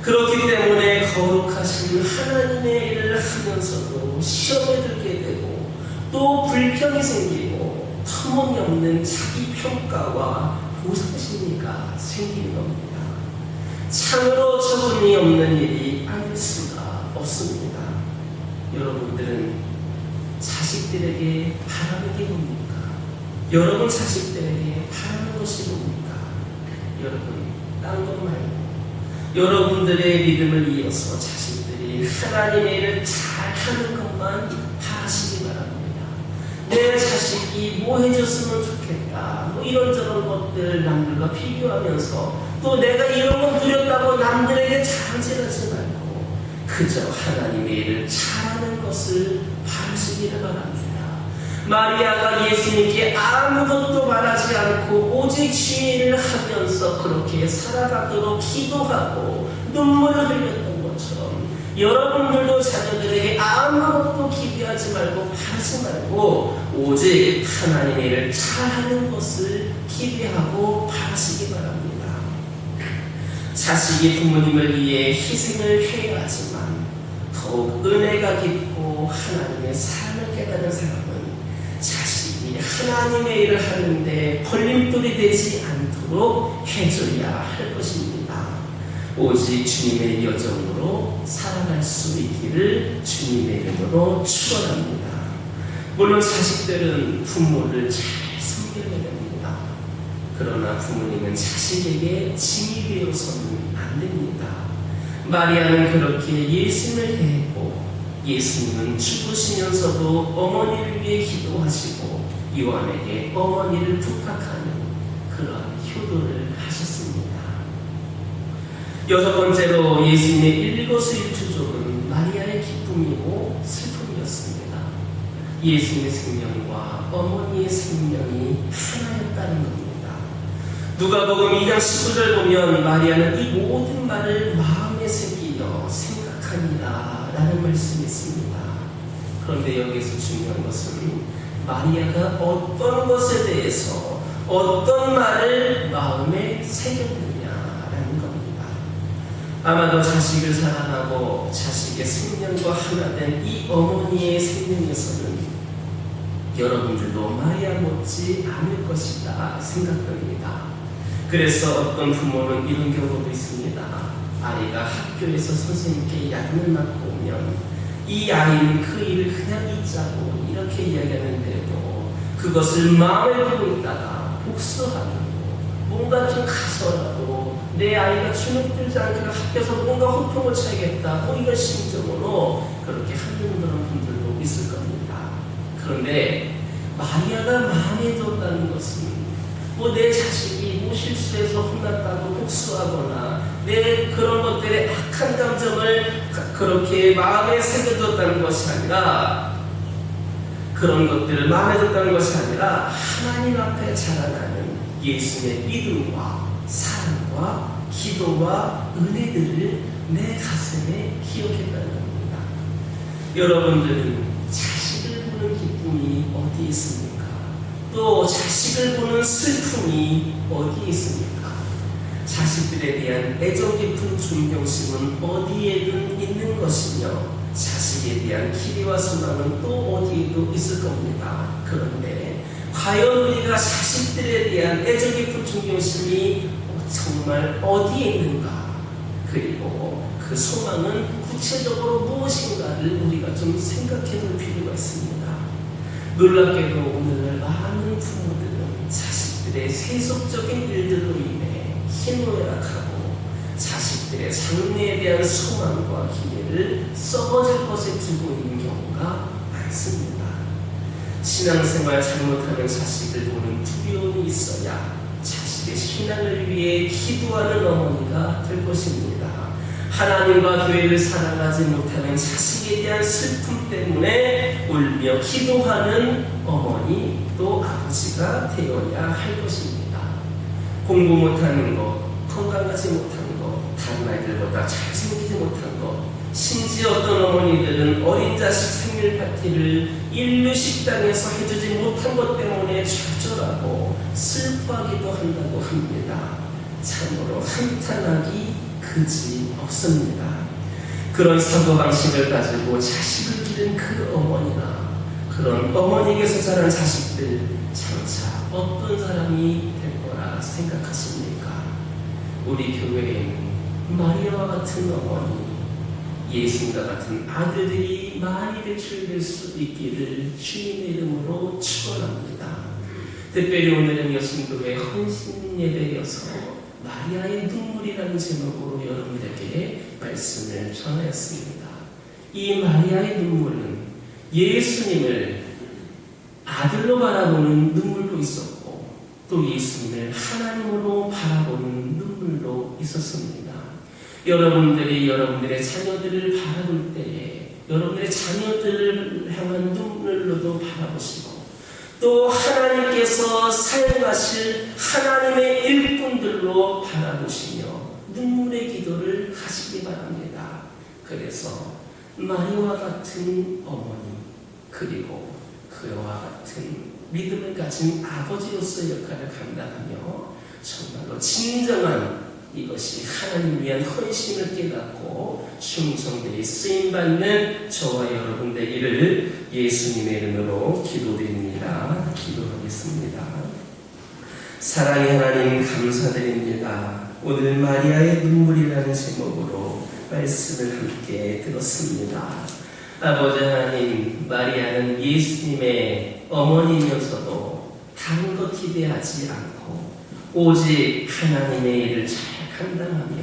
E: 그렇기 때문에 거룩하신 하나님의 일을 하면서도 시험에 들게 되고, 또 불평이 생기고, 터무니없는 자기 평가와 보상심리가 생기는 겁니다. 참으로 저분이 없는 일이 아닐 수가 없습니다. 여러분들은 자식들에게 바라는 게 뭡니까? 여러분 자식들에게 바라는 것이 뭡니까? 여러분, 딴 것 말고 여러분들의 믿음을 이어서 자식들이 하나님의 일을 잘하는 것만 바라시기 바랍니다. 내 자식이 뭐 해줬으면 좋겠다, 뭐 이런저런 것들 남들과 비교하면서 또 내가 이런 거 누렸다고 남들에게 자랑질하지 말고 그저 하나님의 일을 잘하는 것을 바라시기를 바랍니다. 마리아가 예수님께 아무것도 말하지 않고 오직 주의 일을 하면서 그렇게 살아가도록 기도하고 눈물을 흘렸던 것처럼 여러분들도 자녀들에게 아무것도 기대하지 말고 바라지 말고 오직 하나님의 일을 잘하는 것을 기대하고 바라시기 바랍니다. 자식이 부모님을 위해 희생을 해야 하지만 더욱 은혜가 깊고 하나님의 사랑을 깨달은 사람은 자식이 하나님의 일을 하는데 걸림돌이 되지 않도록 해줘야 할 것입니다. 오직 주님의 여정으로 살아갈 수 있기를 주님의 이름으로 축원합니다. 물론 자식들은 부모를 잘 섬겨야 됩니다. 그러나 부모님은 자식에게 짐이 되어서는 안 됩니다. 마리아는 그렇게 예수님을 대했고 예수님은 죽으시면서도 어머니를 위해 기도하시고 요한에게 어머니를 부탁하는 그러한 효도를 하셨습니다. 여섯 번째로 예수님의 일거수일투족은 마리아의 기쁨이고 슬픔이었습니다. 예수님의 생명과 어머니의 생명이 하나였다는 겁니다. 누가복음 2장 19절 보면 마리아는 이 모든 말을 마음에 새기며 생각하니라 라는 말씀이 있습니다. 그런데 여기서 중요한 것은 마리아가 어떤 것에 대해서 어떤 말을 마음에 새겼느냐라는 겁니다. 아마도 자식을 사랑하고 자식의 생명과 하나 된 이 어머니의 생명에서는 여러분들도 마리아 못지 않을 것이다 생각됩니다. 그래서 어떤 부모는 이런 경우도 있습니다. 아이가 학교에서 선생님께 야단을 맞고 오면 이 아이는 그 일을 그냥 잊자고 이렇게 이야기하는데도 그것을 마음에 두고 있다가 복수하고 뭔가 좀 가서라도 내 아이가 주눅들지 않게 학교에서 뭔가 호통을 쳐야겠다. 이런 심정으로 그렇게 하는 그런 분들도 있을 겁니다. 그런데 마리아가 마음에 뒀다는 것은 내 자식이 실수해서 혼났다고 복수하거나 내 그런 것들의 악한 감정을 그렇게 마음에 새겨뒀다는 것이 아니라 그런 것들을 마음에 뒀다는 것이 아니라 하나님 앞에 자라나는 예수의 믿음과 사랑과 기도와 은혜들을 내 가슴에 기억했다는 겁니다. 여러분들은 자식을 보는 기쁨이 어디 있습니까? 또 자식을 보는 슬픔이 어디 있습니까? 자식들에 대한 애정 깊은 존경심은 어디에든 있는 것이며 자식에 대한 기대와 소망은 또 어디에도 있을 겁니다. 그런데 과연 우리가 자식들에 대한 애정 깊은 존경심이 정말 어디에 있는가? 그리고 그 소망은 구체적으로 무엇인가를 우리가 좀 생각해 볼 필요가 있습니다. 놀랍게도 오늘날 많은 부모들은 자식들의 세속적인 일들로 인해 희노애락하고 자식들의 장래에 대한 소망과 기대를 썩어질 것에 두고 있는 경우가 많습니다. 신앙생활 잘못하는 자식을 보는 두려움이 있어야 자식의 신앙을 위해 기도하는 어머니가 될 것입니다. 하나님과 교회를 사랑하지 못하는 자식에 대한 슬픔 때문에 울며 기도하는 어머니 또 아버지가 되어야 할 것입니다. 공부 못하는 것, 건강하지 못한 것, 다른 아이들보다 잘생기지 못한 것, 심지어 어떤 어머니들은 어린 자식 생일 파티를 인류 식당에서 해주지 못한 것 때문에 좌절하고 슬퍼하기도 한다고 합니다. 참으로 한탄하기 그지 없습니다. 그런 사고방식을 가지고 자식을 기른 그 어머니나 그런 어머니에게서 자란 자식들 장차 어떤 사람이 될 거라 생각하십니까? 우리 교회에는 마리아와 같은 어머니, 예수님과 같은 아들들이 많이 배출될 수 있기를 주님의 이름으로 축원합니다. 특별히 오늘은 여신교회 헌신 예배여서 마리아의 눈물이라는 제목으로 여러분에게 말씀을 전하였습니다. 이 마리아의 눈물은 예수님을 아들로 바라보는 눈물도 있었고 또 예수님을 하나님으로 바라보는 눈물도 있었습니다. 여러분들이 여러분들의 자녀들을 바라볼 때에 여러분들의 자녀들을 향한 눈물로도 바라보시고 또 하나님께서 사용하실 하나님의 일꾼들로 바라보시며 눈물의 기도를 하시기 바랍니다. 그래서 마리아와 같은 어머니 그리고 그와 같은 믿음을 가진 아버지로서의 역할을 감당하며 정말로 진정한 이것이 하나님 위한 헌신을 깨닫고 충성되이 쓰임받는 저와 여러분 되기를 예수님의 이름으로 기도드립니다. 기도하겠습니다. 사랑의 하나님 감사드립니다. 오늘 마리아의 눈물이라는 제목으로 말씀을 함께 들었습니다. 아버지 하나님, 마리아는 예수님의 어머니면서도 다른 것 기대하지 않고 오직 하나님의 일을 잘 감당하며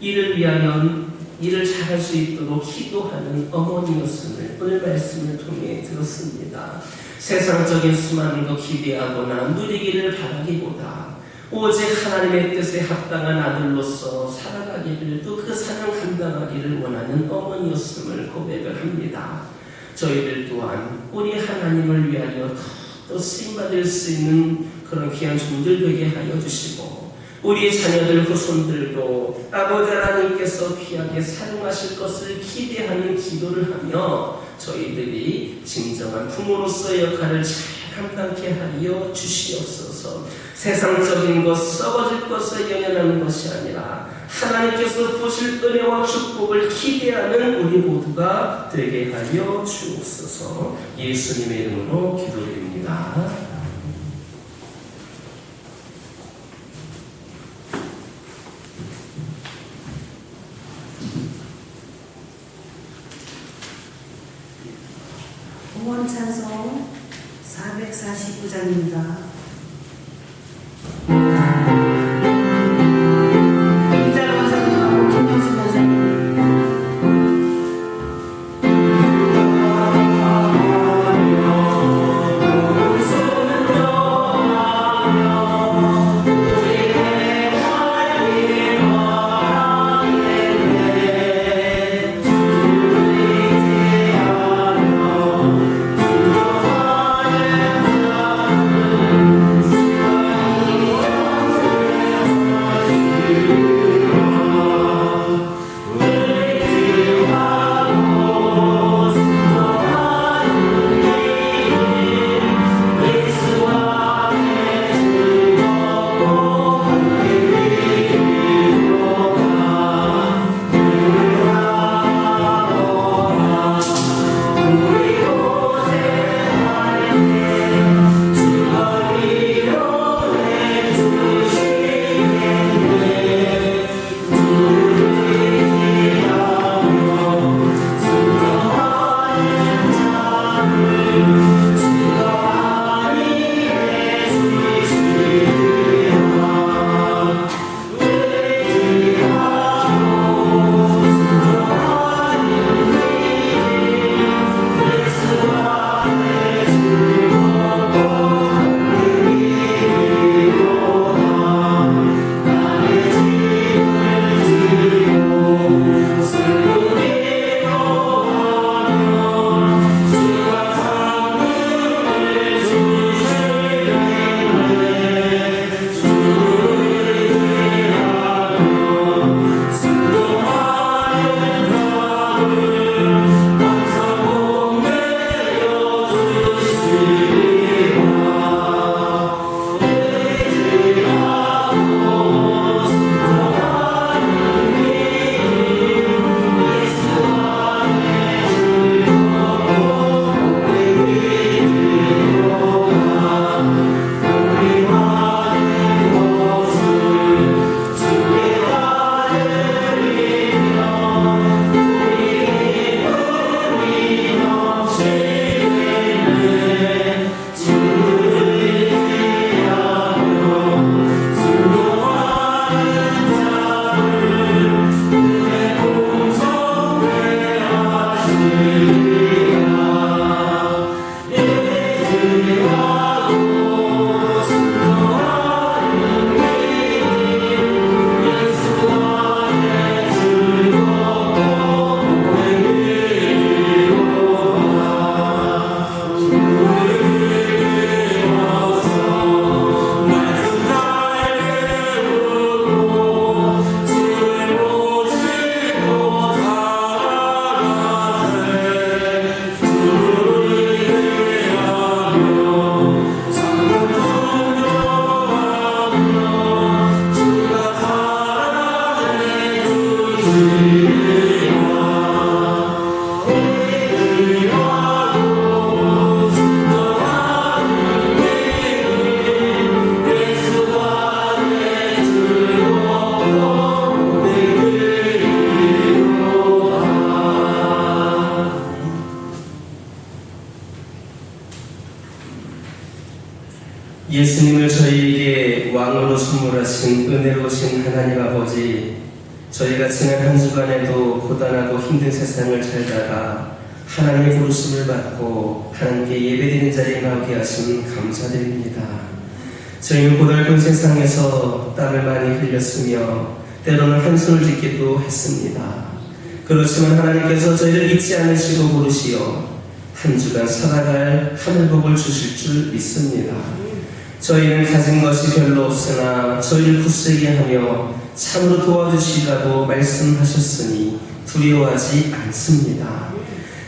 E: 이를 위하여 일을 잘할 수 있도록 기도하는 어머니였음을 오늘 말씀을 통해 들었습니다. 세상적인 수많은 것 기대하거나 누리기를 바라기보다 오직 하나님의 뜻에 합당한 아들로서 살아가기를 또 그 사명 감당하기를 원하는 어머니였음을 고백을 합니다. 저희들 또한 우리 하나님을 위하여 더 쓰임받을 수 있는 그런 귀한 종들 되게 하여 주시고 우리의 자녀들 후손들도 아버지 하나님께서 귀하게 사용하실 것을 기대하는 기도를 하며 저희들이 진정한 부모로서의 역할을 잘 감당케 하여 주시옵소서. 세상적인 것, 썩어질 것을 연연하는 것이 아니라 하나님께서 보실 은혜와 축복을 기대하는 우리 모두가 되게 하여 주옵소서. 예수님의 이름으로 기도드립니다.
A: 응원 찬송 449장입니다.
E: 왕으로 선물하신 은혜로우신 하나님 아버지, 저희가 지난 한 주간에도 고단하고 힘든 세상을 살다가 하나님의 부르심을 받고 하나님께 예배드리는 자리에 나오게 하심 감사드립니다. 저희는 고달픈 세상에서 땀을 많이 흘렸으며 때로는 한숨을 짓기도 했습니다. 그렇지만 하나님께서 저희를 잊지 않으시고 부르시어 한 주간 살아갈 하늘복을 주실 줄 믿습니다. 저희는 가진 것이 별로 없으나 저희를 굳세게 하며 참으로 도와주시라고 말씀하셨으니 두려워하지 않습니다.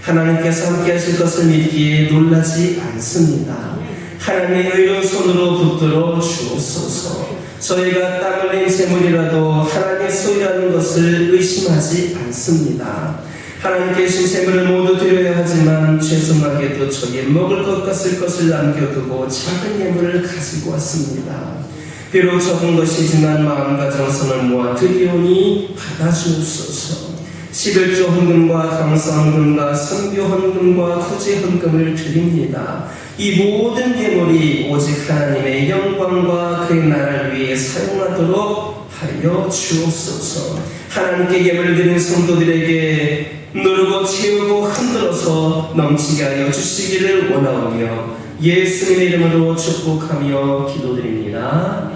E: 하나님께서 함께 하실 것을 믿기에 놀라지 않습니다. 하나님의 의로운 손으로 붙들어 주옵소서. 저희가 땀 흘린 재물이라도 하나님의 소유라는 것을 의심하지 않습니다. 하나님께 주신 재물을 모두 드려야 하지만 죄송하게도 저희의 먹을 것 같을 것을 남겨두고 작은 예물을 가지고 왔습니다. 비록 적은 것이지만 마음과 정성을 모아 드리오니 받아주옵소서. 11조 헌금과 감사 헌금과 선교 헌금과 구제 헌금을 드립니다. 이 모든 예물이 오직 하나님의 영광과 그의 나라를 위해 사용하도록 하여 주옵소서. 하나님께 예물을 드린 성도들에게 누르고 채우고 흔들어서 넘치게 하여 주시기를 원하오며 예수님의 이름으로 축복하며 기도드립니다.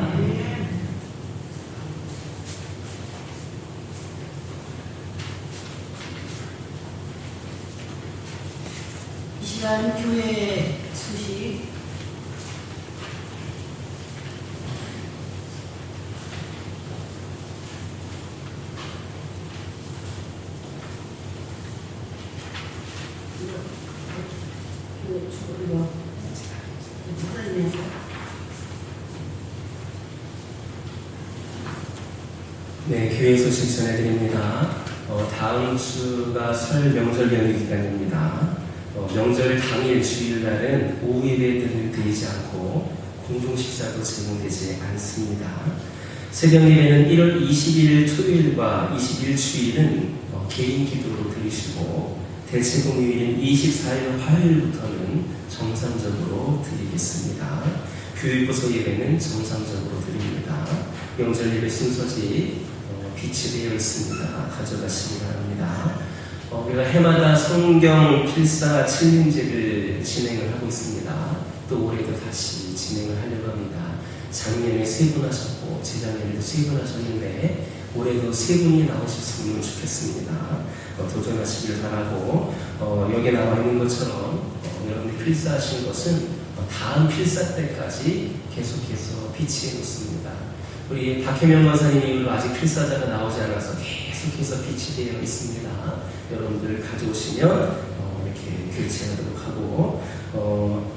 A: 이 시간 교회 소식
E: 네, 교회 소식 전해드립니다. 다음 주가 설 명절 연휴 기간입니다. 명절 당일 주일날은 오후 예배는 드리지 않고 공동식사도 제공되지 않습니다. 새벽 예배는 1월 20일 토요일과 20일 주일은 개인 기도로 드리시고 대체공휴일인 24일 화요일부터는 정상적으로 드리겠습니다. 교육부서 예배는 정상적으로 드립니다. 명절 예배 순서지 비치되어 있습니다. 가져가시기 바랍니다. 우리가 해마다 성경 필사 챌린지를 진행을 하고 있습니다. 또 올해도 다시 진행을 하려고 합니다. 작년에 3분 하셨고 재작년에도 3분 하셨는데 올해도 3분이 나오셨으면 좋겠습니다. 도전하시길 바라고 여기 나와 있는 것처럼 여러분이 필사하신 것은 다음 필사 때까지 계속해서 비치해 놓습니다. 우리 박혜명 권사님 이후로 아직 필사자가 나오지 않아서 계속해서 비치되어 있습니다. 여러분들 가져오시면 이렇게 교체하도록 하고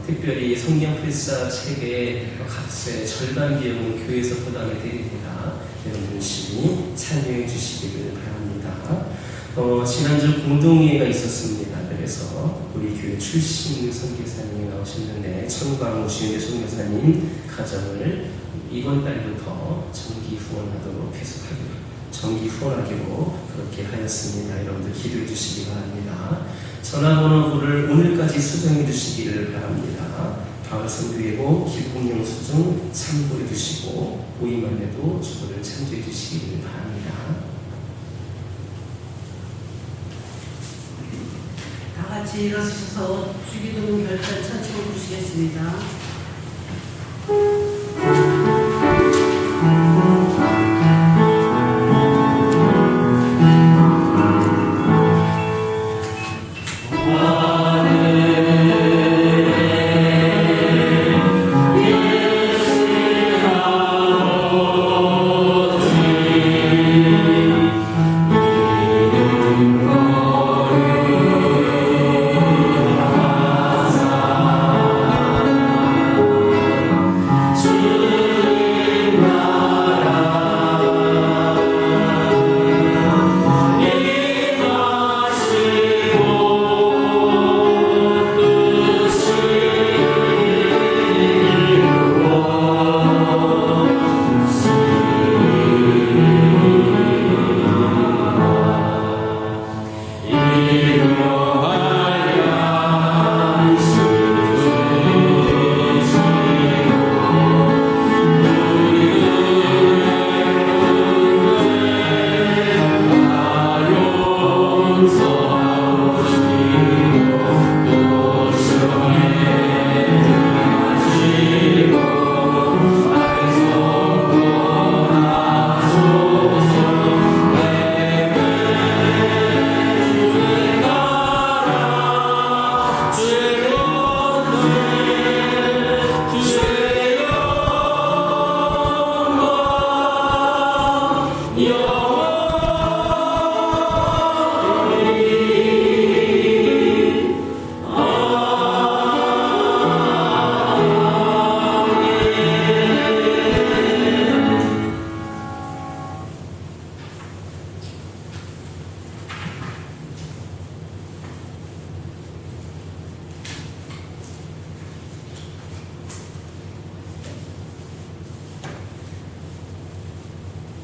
E: 특별히 성경 필사 책의 값의 절반 비용은 교회에서 부담해 드립니다. 여러분 열심히 참여해 주시기를 바랍니다. 지난주 공동회의가 있었습니다. 그래서 우리 교회 출신 선교사님이 나오셨는데 천광우 주임의 선교사님 가정을 이번 달부터 정기 후원하도록 정기 후원하기로 그렇게 하였습니다. 여러분들 기도해 주시기 바랍니다. 전화번호를 오늘까지 수정해 주시기를 바랍니다. 방송교회고 기독용 수정 참고해 주시고 모임안에도 저를 참조해 주시기를 바랍니다.
A: 다 같이 일어서셔서 주기도문 결단 찬송을 부르시겠습니다.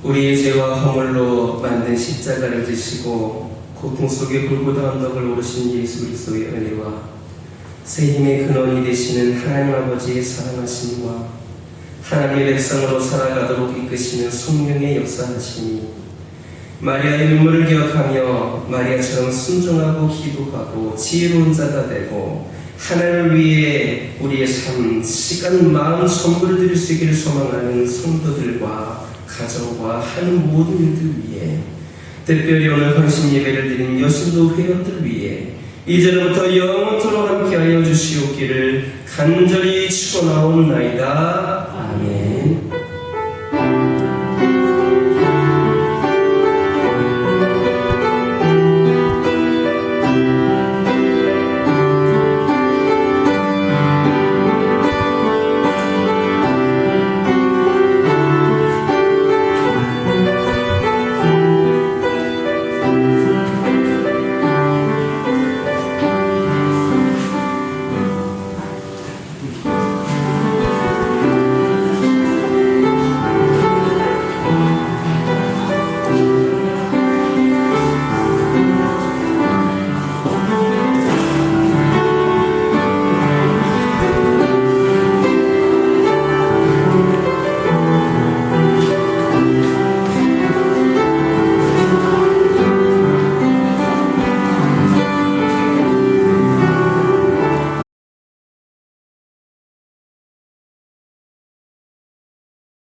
E: 우리의 죄와 허물로 만든 십자가를 지시고 고통 속에 골고다 언덕을 오르신 예수 그리스도의 은혜와 새 힘의 근원이 되시는 하나님 아버지의 사랑하심과 하나님의 백성으로 살아가도록 이끄시는 성령의 역사하심이 마리아의 눈물을 기억하며 마리아처럼 순종하고 기도하고 지혜로운 자가 되고 하나님을 위해 우리의 삶, 시간, 마음, 선물을 드릴 수 있기를 소망하는 성도들과 가정과 하는 모든 일들 위해 특별히 오늘 헌신 예배를 드린 여신도 회원들 위해 이제로부터 영원토록 함께하여 주시옵기를 간절히 축원하옵나이다.